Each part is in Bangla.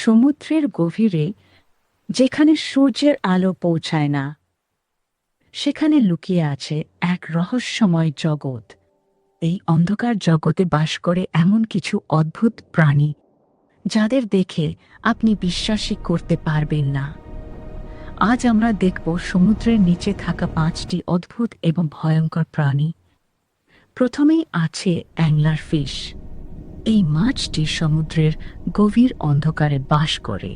সমুদ্রের গভীরে, যেখানে সূর্যের আলো পৌঁছায় না, সেখানে লুকিয়ে আছে এক রহস্যময় জগৎ। এই অন্ধকার জগতে বাস করে এমন কিছু অদ্ভুত প্রাণী যাদের দেখে আপনি বিশ্বাসই করতে পারবেন না। আজ আমরা দেখব সমুদ্রের নিচে থাকা 5টি অদ্ভুত এবং ভয়ঙ্কর প্রাণী। প্রথমেই আছে অ্যাংলার ফিশ। এই মাছটি সমুদ্রের গভীর অন্ধকারে বাস করে।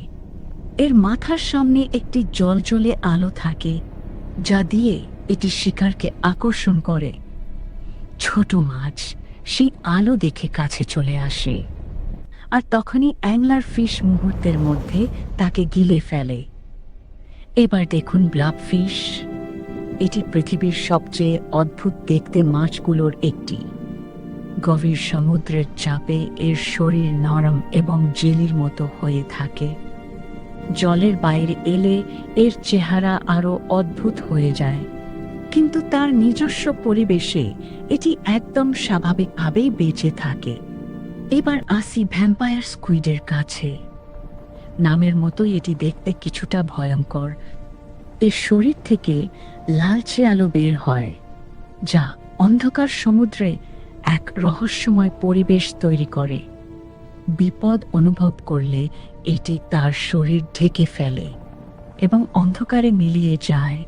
এর মাথার সামনে একটি জ্বলজ্বলে আলো থাকে, যা দিয়ে এটি শিকারকে আকর্ষণ করে। ছোট মাছ সেই আলো দেখে কাছে চলে আসে, আর তখনই অ্যাংলার ফিশ মুহূর্তের মধ্যে তাকে গিলে ফেলে। এবার দেখুন ব্লাব ফিশ। এটি পৃথিবীর সবচেয়ে অদ্ভুত দেখতে মাছগুলোর একটি। গভীর সমুদ্রের চাপে এর শরীর নরম এবং জেলির মতো হয়ে থাকে। জলের বাইরে এলে এর চেহারা আরো অদ্ভুত হয়ে যায়, কিন্তু তার নিজস্ব পরিবেশে এটি একদম স্বাভাবিকভাবেই বেঁচে থাকে। এবার আসি ভ্যাম্পায়ার স্কুইডের কাছে। নামের মতোই এটি দেখতে কিছুটা ভয়ঙ্কর। এর শরীর থেকে লালচে আলো বের হয়, যা অন্ধকার সমুদ্রে এক রহস্যময় পরিবেশ তৈরি করে। বিপদ অনুভব করলে এটি তার শরীর ঢেকে ফেলে এবং অন্ধকারে মিলিয়ে যায়।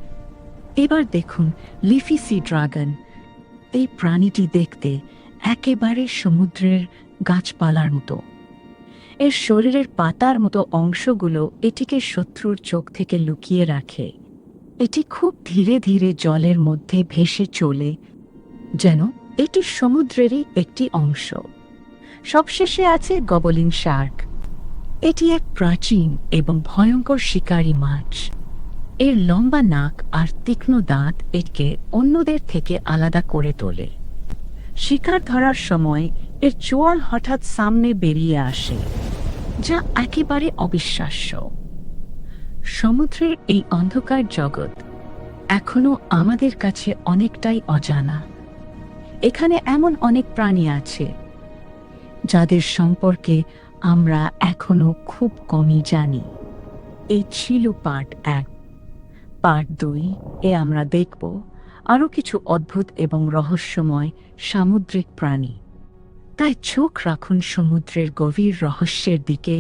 এবার দেখুন লিফি সি ড্রাগন। এই প্রাণীটি দেখতে একেবারে সমুদ্রের গাছপালার মতো। এর শরীরের পাতার মতো অংশগুলো এটিকে শত্রুর চোখ থেকে লুকিয়ে রাখে। এটি খুব ধীরে ধীরে জলের মধ্যে ভেসে চলে, যেন এটি সমুদ্রেরই একটি অংশ। সবশেষে আছে গবলিন শার্ক। এটি এক প্রাচীন এবং ভয়ঙ্কর শিকারী মাছ। এর লম্বা নাক আর তীক্ষ্ণ দাঁত একে অন্যদের থেকে আলাদা করে তোলে। শিকার ধরার সময় এর চোয়াল হঠাৎ সামনে বেরিয়ে আসে, যা একেবারে অবিশ্বাস্য। সমুদ্রের এই অন্ধকার জগৎ এখনো আমাদের কাছে অনেকটাই অজানা। এখানে এমন অনেক প্রাণী আছে যাদের সম্পর্কে আমরা এখনো খুব কমই জানি। এই ছিল পার্ট 1। পার্ট 2 এ আমরা দেখব আরও কিছু অদ্ভুত এবং রহস্যময় সামুদ্রিক প্রাণী। তাই চোখ রাখুন সমুদ্রের গভীর রহস্যের দিকে।